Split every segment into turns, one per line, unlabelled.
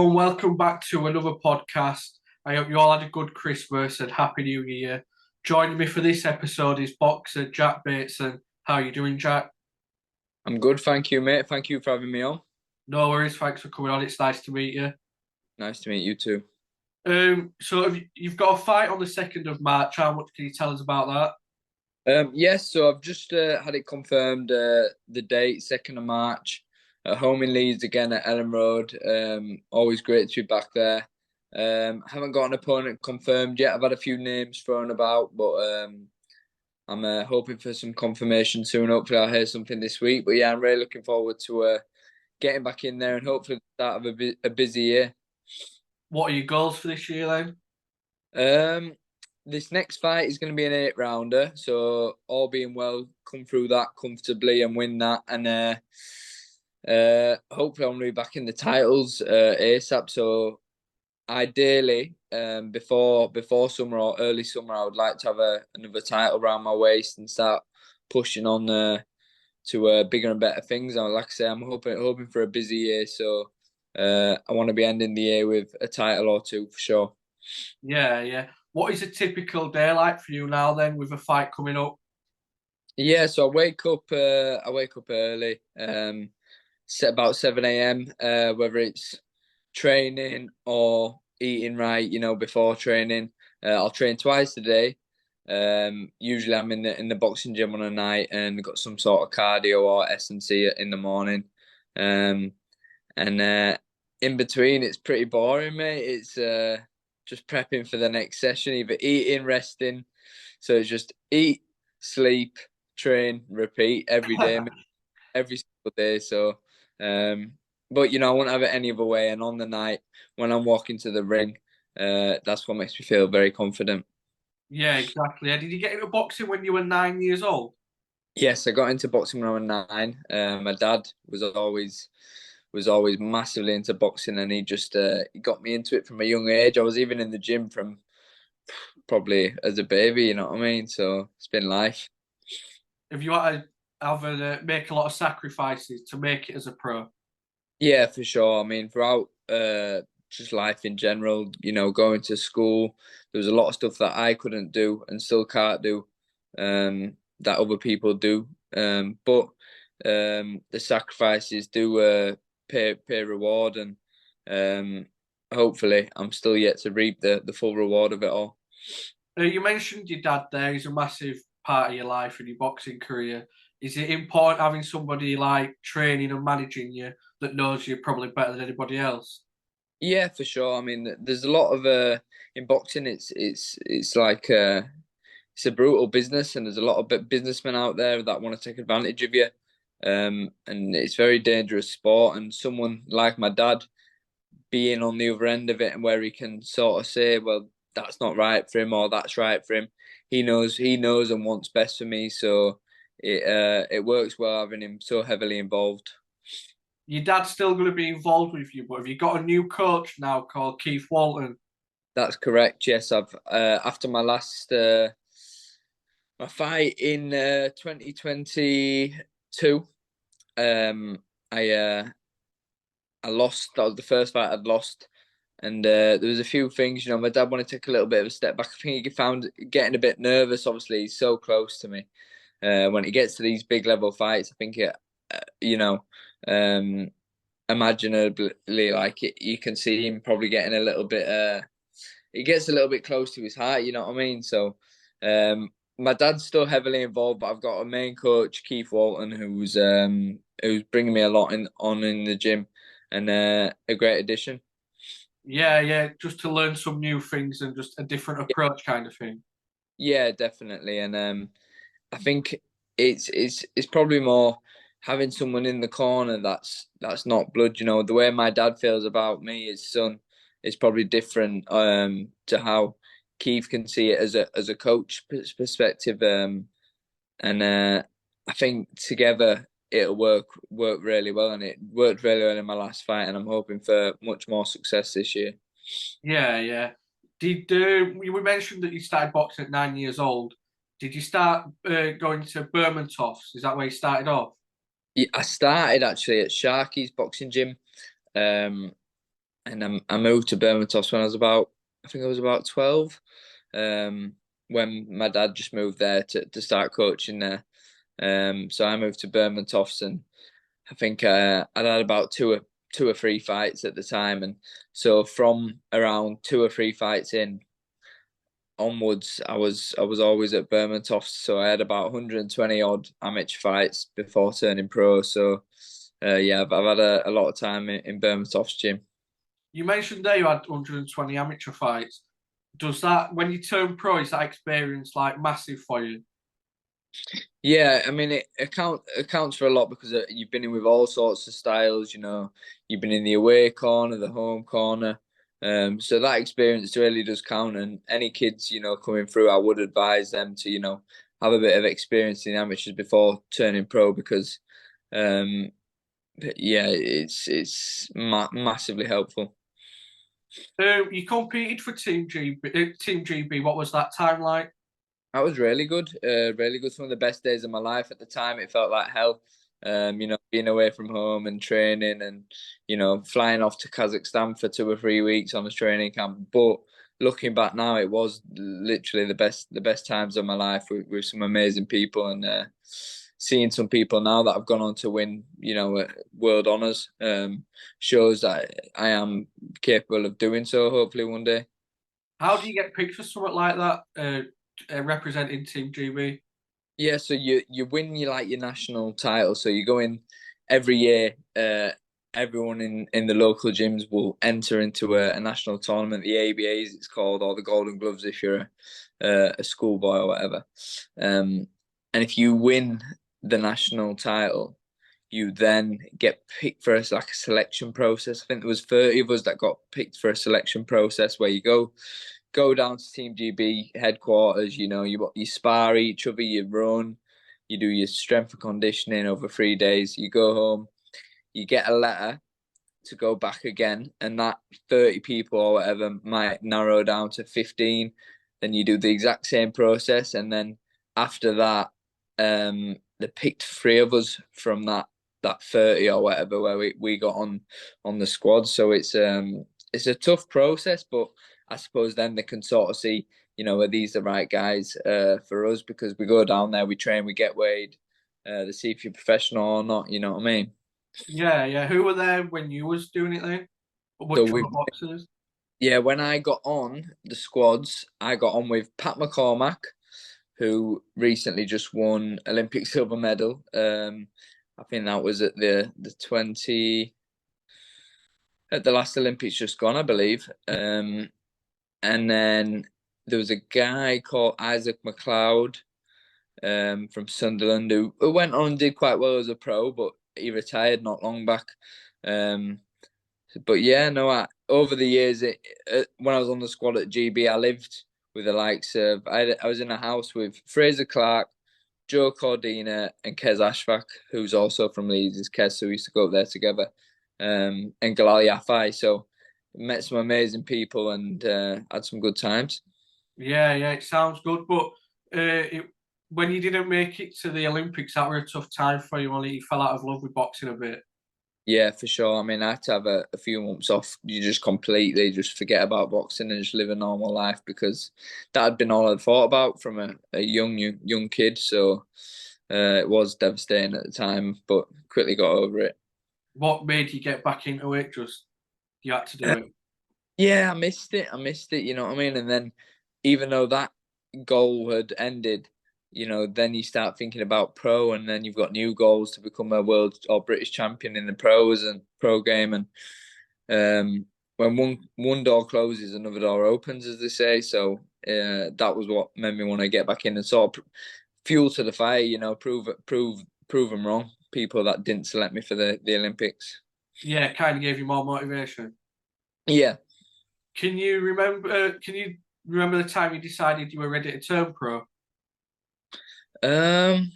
And welcome back to another podcast. I hope you all had a good Christmas and Happy New Year. Joining me for this episode is boxer Jack Bateson. How are you doing, Jack?
I'm good, thank you, mate. Thank you for having me on.
No worries, thanks for coming on. It's nice to meet you.
Nice to meet you too.
So you've got a fight on the 2nd of March. How much can you tell us about that?
Yes, so I've just had it confirmed. The date, 2nd of March, at home in Leeds again at Ellen Road. Always great to be back there. Haven't got an opponent confirmed yet. I've had a few names thrown about, but I'm hoping for some confirmation soon. Hopefully, I'll hear something this week. But yeah, I'm really looking forward to getting back in there and hopefully the start of a busy year.
What are your goals for this year then?
Um, this next fight is going to be an 8 rounder, so all being well, come through that comfortably and win that, and hopefully I'm going to be back in the titles ASAP. So ideally, before summer or early summer, I would like to have another title around my waist and start pushing on to bigger and better things. And like I say, I'm hoping for a busy year, so I want to be ending the year with a title or two for sure.
Yeah, yeah. What is a typical day like for you now then with a fight coming up?
Yeah, so I wake up early, set about 7 a.m. Whether it's training or eating right, before training. I'll train twice a day. Usually I'm in the boxing gym on a night and got some sort of cardio or S&C in the morning. Um, and in between it's pretty boring, mate. It's just prepping for the next session, either eating, resting. So it's just eat, sleep, train, repeat every day, every single day. So, um, but I won't have it any other way. And on the night when I'm walking to the ring, that's what makes me feel very confident.
Yeah, exactly. Did you get into boxing when you were 9 years old?
Yes, I got into boxing when I was 9. My dad was always massively into boxing, and he got me into it from a young age. I was even in the gym from probably as a baby. You know what I mean? So it's been life.
Have you had to make a lot of sacrifices to make it as a pro?
Yeah, for sure. I mean, throughout just life in general, going to school, there was a lot of stuff that I couldn't do and still can't do, that other people do. But the sacrifices do pay reward, and um, hopefully, I'm still yet to reap the full reward of it all.
You mentioned your dad there. He's a massive part of your life and your boxing career. Is it important having somebody like training and managing you that knows you probably better than anybody else?
Yeah, for sure. I mean, there's a lot of in boxing. It's like it's a brutal business, and there's a lot of businessmen out there that want to take advantage of you. And it's very dangerous sport. And someone like my dad being on the other end of it, and where he can sort of say, "Well, that's not right for him," or "That's right for him." He knows and wants best for me. So it works well having him so heavily involved.
Your dad's still going to be involved with you, but have you got a new coach now called Keith Walton?
That's correct. Yes, I've after my last my fight in 2022. Um, I I lost. That was the first fight I'd lost, and there was a few things. My dad wanted to take a little bit of a step back. I think he found getting a bit nervous. Obviously, he's so close to me. When he gets to these big level fights, I think you know, um, imaginably, like you can see him probably getting a little bit. He gets a little bit close to his heart. You know what I mean? So, my dad's still heavily involved, but I've got a main coach, Keith Walton, who's bringing me a lot in the gym, and a great addition.
Yeah, yeah, just to learn some new things and just a different approach kind of thing.
Yeah, definitely, and I think it's probably more having someone in the corner that's not blood. The way my dad feels about me, his son, is probably different to how Keith can see it as a coach perspective. And I think together it'll work really well, and it worked really well in my last fight, and I'm hoping for much more success this year.
Yeah, yeah. Did we mentioned that you started boxing at 9 years old? Did you start going to Bermontoffs? Is that where you started off?
Yeah, I started actually at Sharky's boxing gym. Um, and I moved to Birmingham when I was about, I think I was about 12, when my dad just moved there to start coaching there. So I moved to Birmingham, and I think I'd had about two or three fights at the time, and so from around two or three fights in onwards, I was always at Birmingham. So I had about 120 odd amateur fights before turning pro. So yeah, I've had a lot of time in Birmingham gym.
You mentioned there you had 120 amateur fights. Does that, when you turn pro, is that experience like massive for you?
Yeah, I mean it accounts for a lot because you've been in with all sorts of styles. You know, you've been in the away corner, the home corner. So that experience really does count. And any kids, coming through, I would advise them to, have a bit of experience in amateurs before turning pro because, um, yeah, it's massively helpful.
You competed for Team GB. Team GB. What was that time like?
That was really good. Really good. Some of the best days of my life at the time. It felt like hell. Being away from home and training and, flying off to Kazakhstan for 2 or 3 weeks on a training camp. But looking back now, it was literally the best times of my life with some amazing people and seeing some people now that have gone on to win, world honors, shows that I am capable of doing so, hopefully one day.
How do you get picked for something like that? Representing Team GB.
Yeah, so you win your national title. So you go in every year. Everyone in the local gyms will enter into a national tournament, the ABAs it's called, or the Golden Gloves if you're a schoolboy or whatever. And if you win the national title, you then get picked for like a selection process. I think there was 30 of us that got picked for a selection process where you go down to Team GB headquarters. You spar each other, you run, you do your strength and conditioning over 3 days. You go home, you get a letter to go back again, and that 30 people or whatever might narrow down to 15. Then you do the exact same process, and then after that, they picked three of us from that 30 or whatever where we got on the squad. So it's a tough process, but I suppose then they can sort of see, are these the right guys for us, because we go down there, we train, we get weighed, they see if you're professional or not, you know what I mean?
Yeah, yeah. Who were there when you was doing it then?
So
Which
we
other boxers?
Yeah, when I got on the squads, I got on with Pat McCormack, who recently just won Olympic silver medal. I think that was at the 20 at the last Olympics just gone, I believe. And then there was a guy called Isaac McLeod, from Sunderland, who went on and did quite well as a pro, but he retired not long back. Um, but yeah, no, over the years, when I was on the squad at GB, I lived with the likes of, I was in a house with Fraser Clark, Joe Cordina, and Kez Ashfaq, who's also from Leeds. Is Kez, so we used to go up there together, and Galal Yafai. So met some amazing people and had some good times.
Yeah, yeah. It sounds good, but when you didn't make it to the Olympics, that were a tough time for you. Only you fell out of love with boxing a bit.
Yeah, for sure. I mean, I had to have a few months off. You just completely just forget about boxing and just live a normal life because that had been all I'd thought about from a young kid. So it was devastating at the time, but quickly got over it.
What made you get back into it? Just you had to do
Uh,
it.
yeah, I missed it. I missed it. You know what I mean? And then even though that goal had ended, then you start thinking about pro, and then you've got new goals to become a world or British champion in the pros and pro game. And when one door closes, another door opens, as they say. So that was what made me want to get back in and sort of fuel to the fire. Prove them wrong. People that didn't select me for the Olympics.
Yeah, it kind of gave you more motivation.
Yeah.
Can you remember the time you decided you were ready to turn pro?
Um.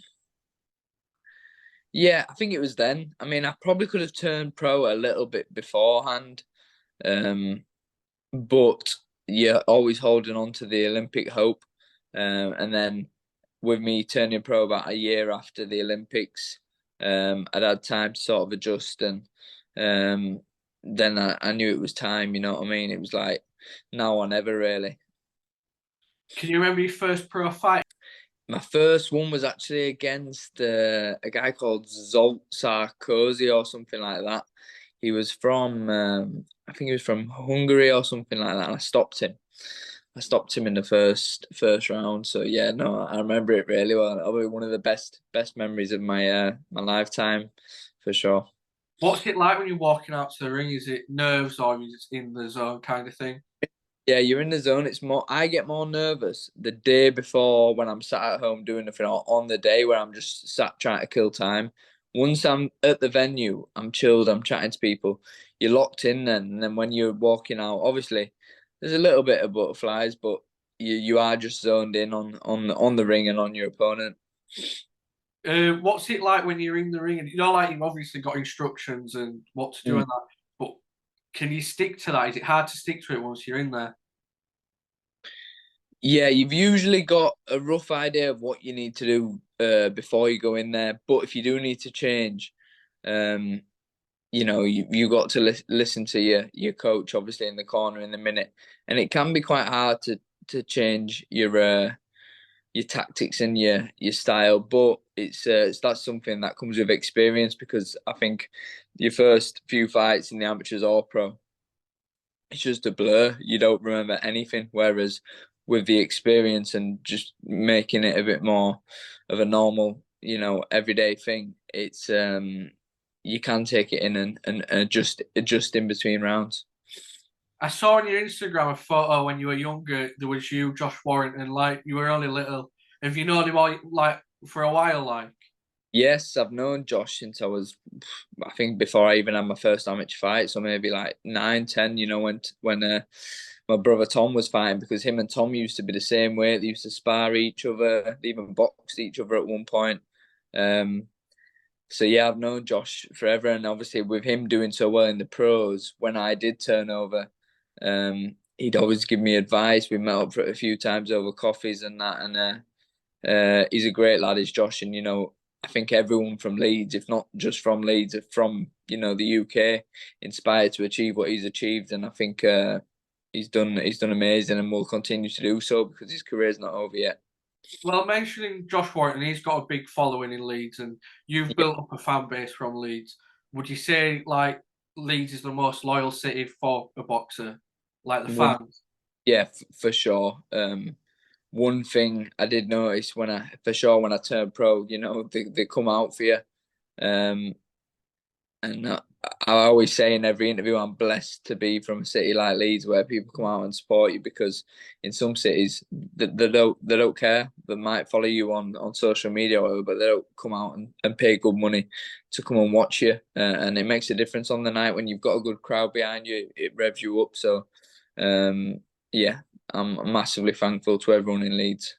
Yeah, I think it was then. I mean, I probably could have turned pro a little bit beforehand. Um, but yeah, always holding on to the Olympic hope. And then with me turning pro about a year after the Olympics, I'd had time to sort of adjust and um, then I knew it was time. You know what I mean? It was like now or never, really.
Can you remember your first pro fight?
My first one was actually against a guy called Zolt Sarkozy or something like that. He was from, I think he was from Hungary or something like that. And I stopped him. I stopped him in the first round. So yeah, no, I remember it really well. Probably one of the best memories of my lifetime, for sure.
What's it like when you're walking out to the ring? Is it nerves or is it in the zone kind of thing?
Yeah, you're in the zone. It's more. I get more nervous the day before when I'm sat at home doing nothing, or on the day where I'm just sat trying to kill time. Once I'm at the venue, I'm chilled. I'm chatting to people. You're locked in then, and then when you're walking out, obviously there's a little bit of butterflies, but you are just zoned in on the ring and on your opponent.
What's it like when you're in the ring? And you know, like you've obviously got instructions and what to do
Mm.
and that, but can you stick to that? Is it hard to stick to it once you're in there?
Yeah, you've usually got a rough idea of what you need to do before you go in there, but if you do need to change, um, you got to listen to your coach, obviously in the corner in the minute, and it can be quite hard to change your tactics and your style, but it's that's something that comes with experience because I think your first few fights in the amateurs or pro, it's just a blur. You don't remember anything, whereas with the experience and just making it a bit more of a normal, everyday thing, it's you can take it in and adjust in between rounds.
I saw on your Instagram a photo when you were younger. There was you, Josh Warrington, like you were only little. Have you known him all like for a while? Like,
Yes, I've known Josh since I think before I even had my first amateur fight, so maybe like 9, 10. When my brother Tom was fighting, because him and Tom used to be the same weight. They used to spar each other. They even boxed each other at one point. Um, so yeah, I've known Josh forever, and obviously with him doing so well in the pros, when I did turn over, he'd always give me advice. We met up for a few times over coffees and that, and he's a great lad, is Josh, and I think everyone from Leeds, if not just from Leeds, from the UK, inspired to achieve what he's achieved, and I think he's done amazing, and will continue to do so because his career's not over yet.
well, mentioning Josh Warrington, he's got a big following in Leeds, and you've
Yeah,
built up a fan base from Leeds. Would you say like Leeds is the most loyal city for a boxer, like the
one,
fans?
yeah, for sure. One thing I did notice when I turned pro, they come out for you. Um, And I always say in every interview, I'm blessed to be from a city like Leeds where people come out and support you because in some cities they don't care. They might follow you on social media or whatever, but they don't come out and pay good money to come and watch you. And it makes a difference on the night when you've got a good crowd behind you. It revs you up. So, yeah, I'm massively thankful to everyone in Leeds.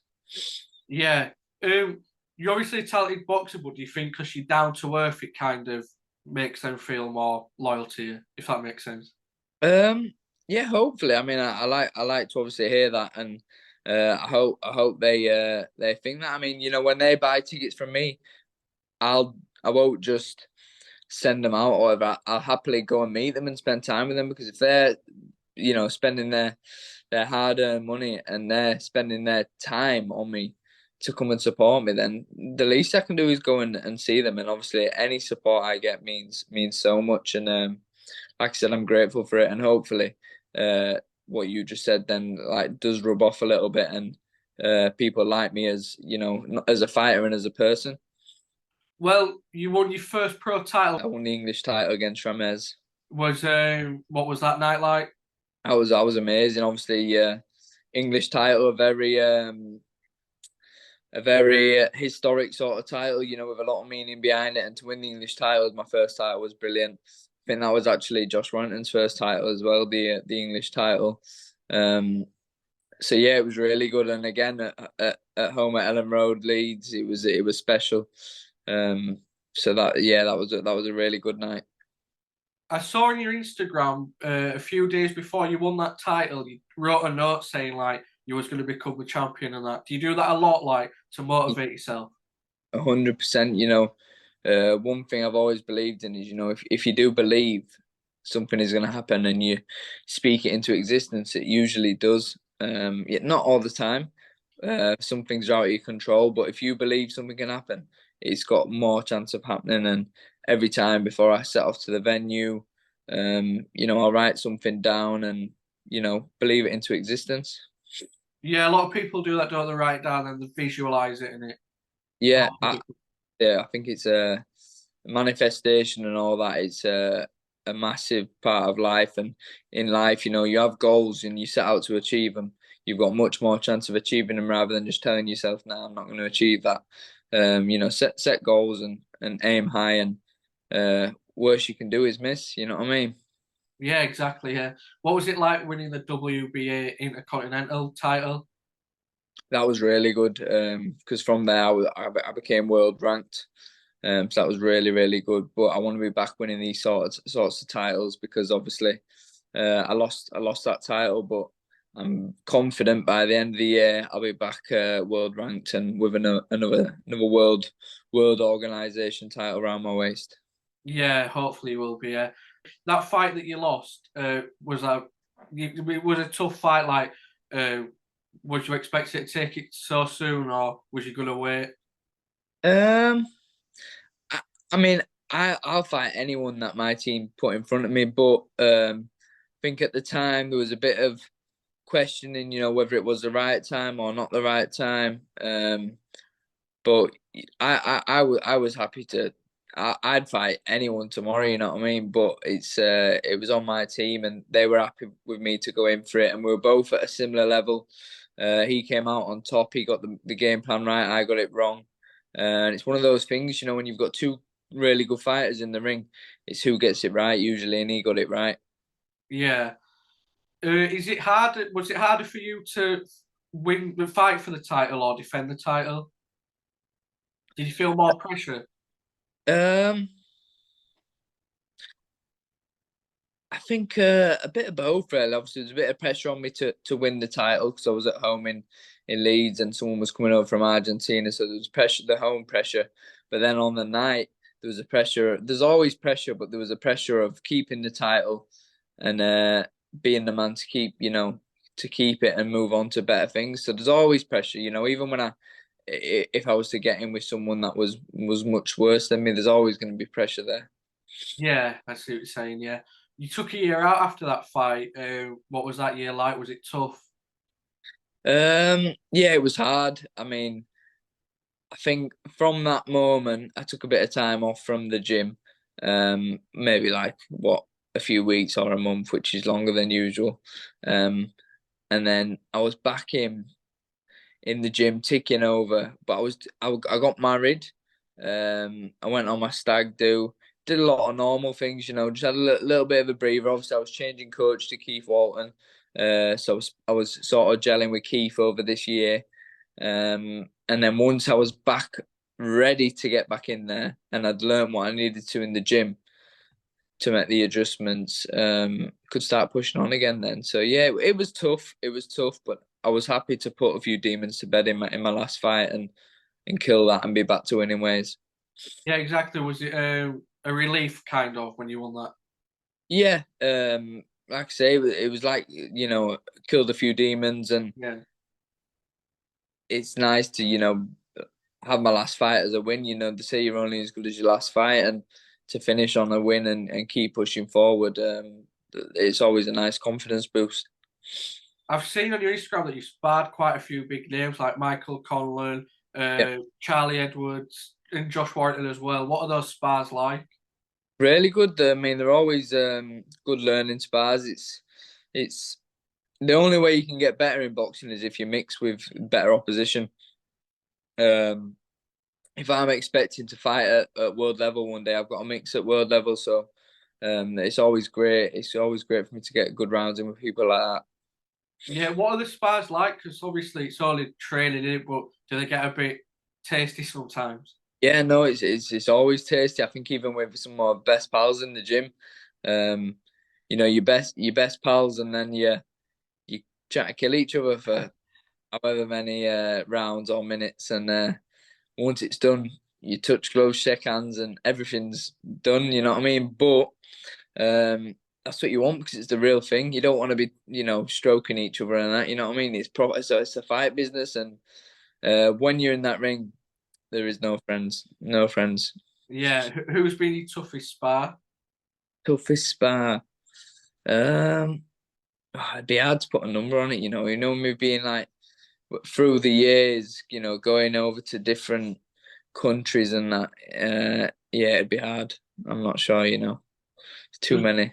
Yeah. You're obviously a talented boxer, but do you think because you're down to earth, it kind of makes them feel more loyal to you, if that makes sense?
Um, yeah, hopefully. I mean, I like to obviously hear that, and I hope they think that. I mean, when they buy tickets from me, I won't just send them out, or whatever. I'll happily go and meet them and spend time with them because if they're spending their hard-earned money and they're spending their time on me to come and support me, then the least I can do is go and see them. And obviously, any support I get means so much. And like I said, I'm grateful for it, and hopefully, uh, what you just said then like does rub off a little bit, and people like me as as a fighter and as a person.
Well, you won your first pro title.
I won the English title against Ramez.
Was what was that night like?
I was amazing. Obviously, English title, a very historic sort of title, with a lot of meaning behind it. And to win the English title, my first title, was brilliant. I think that was actually Josh Warrington's first title as well, the English title. Um, so yeah, it was really good. And again, at home at Ellen Road, Leeds, it was special. Um, so that was a really good night.
I saw on your Instagram a few days before you won that title, you wrote a note saying like you was going to become the champion and that. Do you do that a lot, like to motivate yourself?
100%. One thing I've always believed in is, if you do believe, something is going to happen and you speak it into existence, it usually does. Yeah, not all the time. Some things are out of your control, but if you believe something can happen, it's got more chance of happening. And every time before I set off to the venue, I'll write something down and believe it into existence.
Yeah, a lot of people do that, don't they? Write it down and they visualize it in it.
Yeah, yeah, I think it's a manifestation and all that. It's a massive part of life, and in life, you have goals and you set out to achieve them. You've got much more chance of achieving them rather than just telling yourself, "No, I'm not going to achieve that." Set goals and aim high, and worst you can do is miss. You know what I mean?
Yeah, exactly. Yeah. What was it like winning the WBA Intercontinental title?
That was really good because from there I became world ranked. So that was really, really good. But I want to be back winning these sorts of titles because obviously I lost that title, but I'm confident by the end of the year I'll be back world ranked and with another world organization title around my waist.
Yeah, hopefully you will be. Yeah. That fight that you lost it was a tough fight. Like, uh, was you expecting to take it so soon, or was you gonna wait?
Um, I, I mean, I'll fight anyone that my team put in front of me, but I think at the time there was a bit of questioning, whether it was the right time or not the right time. But I was happy to. I'd fight anyone tomorrow, you know what I mean. But it was on my team, and they were happy with me to go in for it, and we were both at a similar level. He came out on top. He got the game plan right. I got it wrong, and it's one of those things, when you've got two really good fighters in the ring, it's who gets it right usually, and he got it right.
Yeah. Is it hard? Was it harder for you to win the fight for the title or defend the title? Did you feel more pressure?
Um, I think a bit of both, really. Obviously, there's a bit of pressure on me to win the title because I was at home in Leeds and someone was coming over from Argentina, so there was pressure, the home pressure. But then on the night, there was a pressure. There's always pressure, but there was a pressure of keeping the title and being the man to keep, to keep it and move on to better things. So there's always pressure, even when if I was to get in with someone that was much worse than me, there's always going to be pressure there.
Yeah, I see what you're saying. Yeah, you took a year out after that fight. What was that year like? Was it tough?
Yeah, it was hard. I mean, I think from that moment, I took a bit of time off from the gym. Maybe like a few weeks or a month, which is longer than usual. Um, and then I was back in the gym ticking over. But I got married. I went on my stag do. Did a lot of normal things, just had a little bit of a breather. Obviously, I was changing coach to Keith Walton. So I was sort of gelling with Keith over this year. And then once I was back ready to get back in there and I'd learned what I needed to in the gym to make the adjustments, could start pushing on again then. So yeah, it was tough. It was tough, but I was happy to put a few demons to bed in my last fight and kill that and be back to winning ways.
Yeah, exactly. Was it a relief kind of when you won that?
Yeah, like I say, it was like killed a few demons, and
Yeah.
it's nice to have my last fight as a win. They say you're only as good as your last fight, and to finish on a win and keep pushing forward, it's always a nice confidence boost.
I've seen on your Instagram that you sparred quite a few big names like Michael Conlan,
Yeah,
Charlie Edwards, and Josh Warrington as well. What are those spars like?
really good. I mean, they're always good learning spars. It's the only way you can get better in boxing is if you mix with better opposition. Um, if I'm expecting to fight at world level one day, I've got to mix at world level. So it's always great. It's always great for me to get good rounds in with people like that.
Yeah, what are the spars like? Because obviously it's only training in it, but do they get a bit tasty sometimes?
Yeah, no, it's always tasty. I think even with some of my best pals in the gym, um, your best pals, and then you try to kill each other for however many rounds or minutes, and once it's done, you touch gloves, shake hands, and everything's done. You know what I mean? But that's what you want because it's the real thing. You don't want to be, stroking each other and that. You know what I mean? It's proper. So it's a fight business, and when you're in that ring, there is no friends. No friends.
Yeah, who's been your toughest spar?
Toughest spar. Um, it'd be hard to put a number on it. Me being like through the years, going over to different countries and that. Yeah, it'd be hard. I'm not sure. It's too
Does,
many.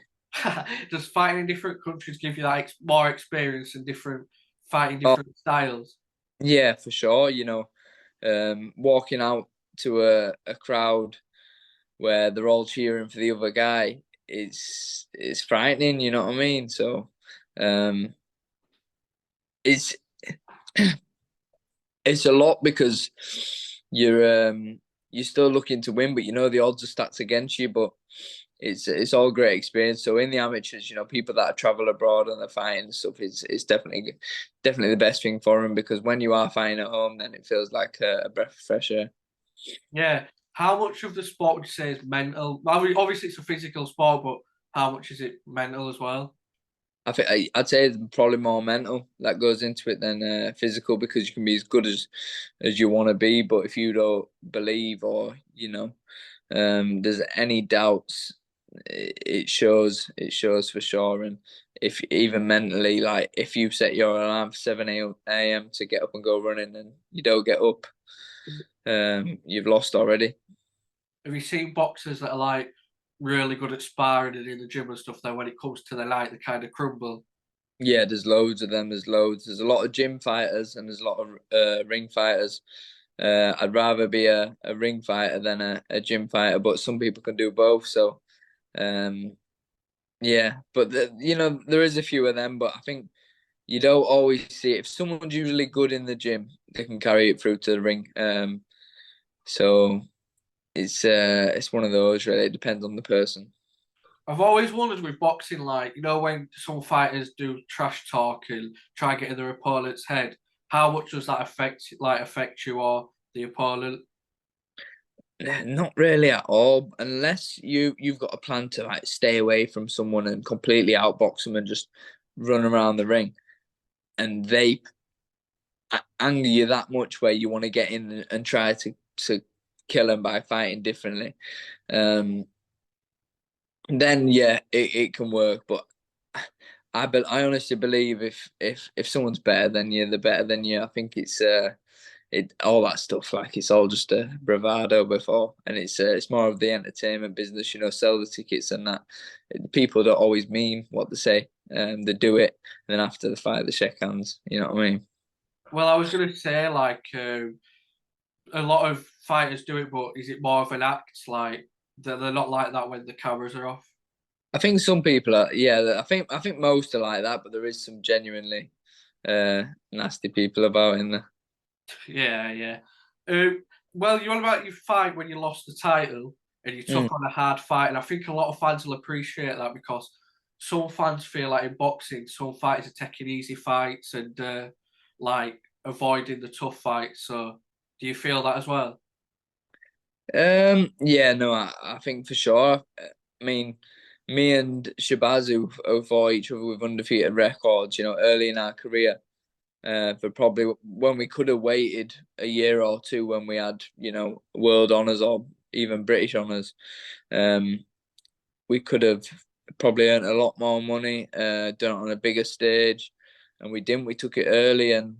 does fighting in different countries give you that more experience and different fighting
Oh,
different styles?
yeah, for sure. Walking out to a crowd where they're all cheering for the other guy, it's frightening. You know what I mean? So, um, it's it's a lot because you're still looking to win, but the odds are stacked against you. But it's all great experience. So in the amateurs, people that travel abroad and they're fighting and stuff, it's definitely the best thing for them because when you are fighting at home, then it feels like a breath of fresh air.
Yeah. How much of the sport would you say is mental? Obviously, it's a physical sport, but how much is it mental as well?
I think I'd say it's probably more mental that goes into it than physical because you can be as good as you want to be, but if you don't believe or there's any doubts, it shows for sure. And if even mentally, like if you set your alarm for 7 a.m. to get up and go running and you don't get up, you've lost already.
Have you seen boxers that are like really good at sparring and in the gym and stuff? Then when it comes to the night, they kind of crumble.
Yeah, there's loads of them. There's loads. There's a lot of gym fighters and there's a lot of ring fighters. I'd rather be a ring fighter than a gym fighter, but some people can do both. So, um, yeah, but there is a few of them, but I think you don't always see it. If someone's usually good in the gym, they can carry it through to the ring. So it's one of those really. It depends on the person.
I've always wondered with boxing, like, when some fighters do trash talk and try and get in their opponent's head, how much does that affect you or the opponent?
Not really at all, unless you've got a plan to like stay away from someone and completely outbox them and just run around the ring, and they anger you that much where you want to get in and try to kill them by fighting differently. Um, then yeah, it can work. But I honestly believe if someone's better than you, they're better than you. I think it all that stuff like it's all just a bravado before, and it's more of the entertainment business. Sell the tickets and that. People don't always mean what they say. They do it, and then after the fight, they shake hands. You know what I mean?
Well, I was going to say, like, a lot of fighters do it, but is it more of an act? Like, they're not like that when the cameras are off?
I think some people are. Yeah, I think most are like that, but there is some genuinely nasty people about in there.
Yeah, yeah. Well, you're on about your fight when you lost the title and you
Mm.
took on a hard fight, and I think a lot of fans will appreciate that because some fans feel like in boxing, some fighters are taking easy fights and like avoiding the tough fights. So, do you feel that as well?
Yeah, no, I think for sure. I mean, me and Shabazz who fought each other with undefeated records, early in our career, for probably when we could have waited a year or two when we had, world honours or even British honours. Um, we could have probably earned a lot more money, done it on a bigger stage, and we didn't. We took it early, and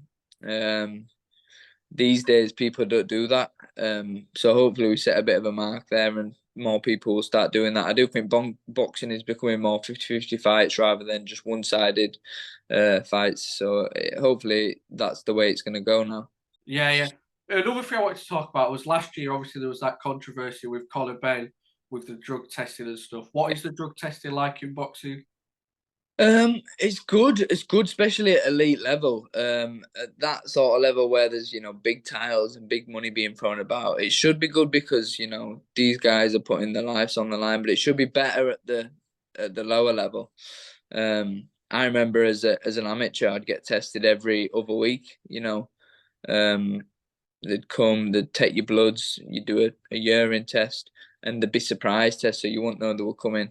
um, these days people don't do that. So hopefully we set a bit of a mark there, and more people will start doing that. I do think boxing is becoming more 50-50 fights rather than just one-sided fights. So hopefully that's the way it's going to go now.
Yeah, yeah. Another thing I wanted to talk about was last year, obviously, there was that controversy with Colin Ben with the drug testing and stuff. What is the drug testing like in boxing?
It's good. It's good, especially at elite level. At that sort of level where there's big titles and big money being thrown about, it should be good because these guys are putting their lives on the line. But it should be better at the lower level. I remember as an amateur, I'd get tested every other week. Um, they'd take your bloods, you do a urine test, and there'd be surprise tests, so you wouldn't know they were coming.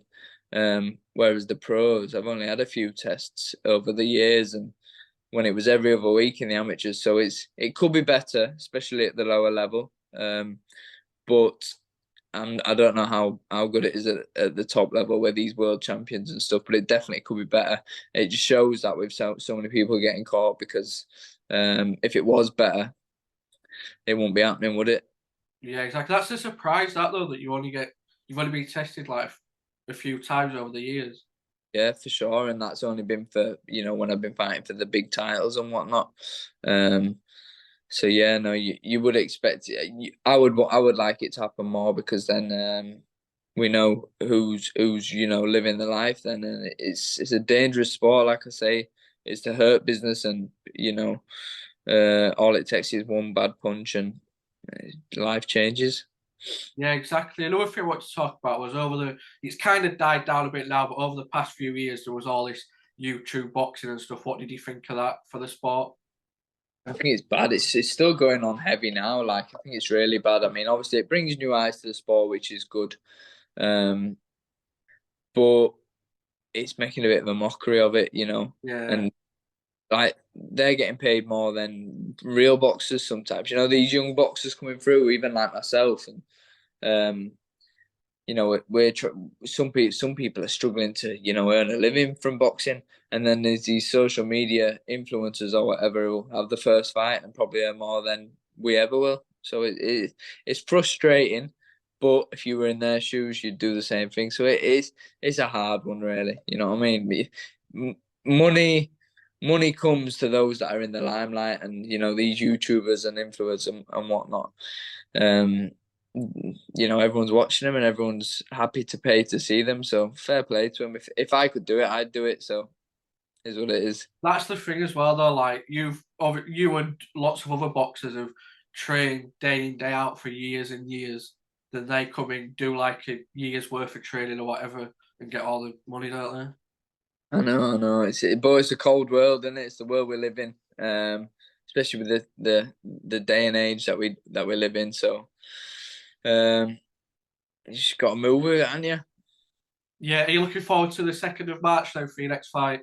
Whereas the pros, I've only had a few tests over the years, and when it was every other week in the amateurs, so it could be better, especially at the lower level. But I don't know how good it is at the top level with these world champions and stuff, but it definitely could be better. It just shows that with so many people getting caught because if it was better, it won't be happening, would it?
Yeah, exactly. That's a surprise, that though, that you've only been tested like a few times over the years.
Yeah, for sure. And that's only been for, when I've been fighting for the big titles and whatnot. Um, so yeah, no, you would expect it. I would like it to happen more because then we know who's living the life then, and it's a dangerous sport. Like I say, it's to hurt business, and all it takes is one bad punch and life changes.
Yeah, exactly. Another thing I want to talk about was it's kind of died down a bit now, but over the past few years, there was all this YouTube boxing and stuff. What did you think of that for the sport?
I think it's bad. It's still going on heavy now. Like I think it's really bad. I mean, obviously it brings new eyes to the sport, which is good. Um, but it's making a bit of a mockery of it.
Yeah.
And like they're getting paid more than real boxers sometimes. These young boxers coming through, even like myself, and um, some people are struggling to earn a living from boxing, and then there's these social media influencers or whatever who have the first fight and probably earn more than we ever will. So it's frustrating, but if you were in their shoes, you'd do the same thing. So it's a hard one, really. You know what I mean? Money comes to those that are in the limelight, and these YouTubers and influencers and whatnot. Um, everyone's watching them and everyone's happy to pay to see them. So fair play to them. If I could do it, I'd do it. So is what it is.
That's the thing as well, though. Like you and lots of other boxers have trained day in day out for years and years. Then they come in, do like a year's worth of training or whatever, and get all the money, don't they?
I know. But it's a cold world, and it? It's the world we live in. Especially with the day and age that we live in. So, you just got to move with it, haven't you?
Yeah. Are you looking forward to the 2nd of March then for your next fight?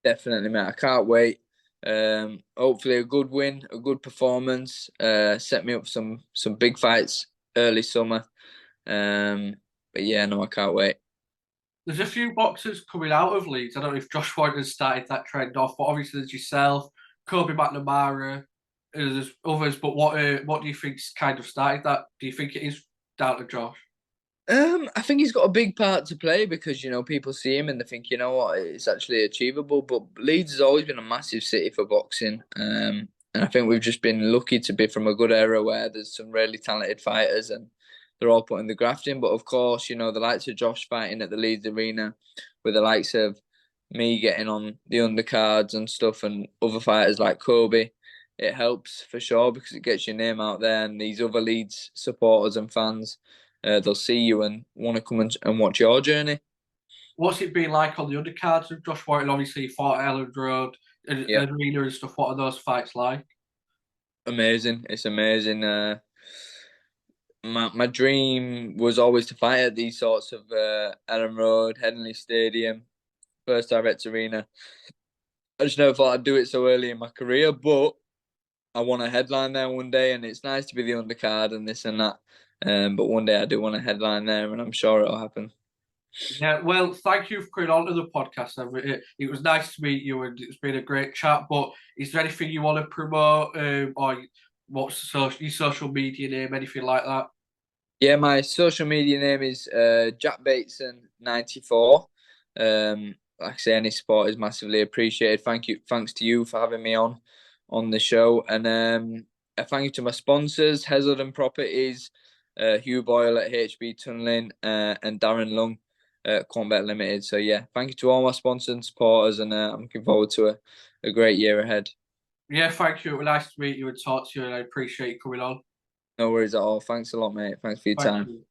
Definitely, mate. I can't wait. Hopefully a good win, a good performance. Set me up for some big fights early summer. But yeah, no, I can't wait.
There's a few boxers coming out of Leeds. I don't know if Josh Warrington started that trend off, but obviously there's yourself, Kobe McNamara, there's others. But what do you think's kind of started that? Do you think it is down to Josh?
I think he's got a big part to play because people see him and they think, you know what, it's actually achievable. But Leeds has always been a massive city for boxing, and I think we've just been lucky to be from a good era where there's some really talented fighters and they're all putting the graft in. But of course, the likes of Josh fighting at the Leeds Arena, with the likes of me getting on the undercards and stuff, and other fighters like Kobe. It helps for sure because it gets your name out there, and these other Leeds supporters and fans they'll see you and want to come and watch your journey.
What's it been like on the undercards of Josh Warrington? Obviously, he fought at Elland Road,
Yeah,
Arena and stuff. What are those fights like?
amazing. It's amazing. My dream was always to fight at these sorts of Ellen Road, Headingley Stadium, First Direct Arena. I just never thought I'd do it so early in my career, but I want a headline there one day, and it's nice to be the undercard and this and that. But one day I do want a headline there, and I'm sure it'll happen.
Yeah, well, thank you for coming on to the podcast. It was nice to meet you, and it's been a great chat. But is there anything you want to promote, or your social media name, anything like that?
Yeah, my social media name is Jack Bateson 94. Like I say, any support is massively appreciated. Thanks to you for having me on the show, and a thank you to my sponsors, Heselden Properties, Hugh Boyle at HB Tunneling, and Darren Lung at Combat Limited. So yeah, thank you to all my sponsors and supporters, and I'm looking forward to a great year ahead.
Yeah, thank you. It was nice to meet you and talk to you, and I appreciate you coming on.
No worries at all. Thanks a lot, mate. Thanks for your
Thank
time.
you.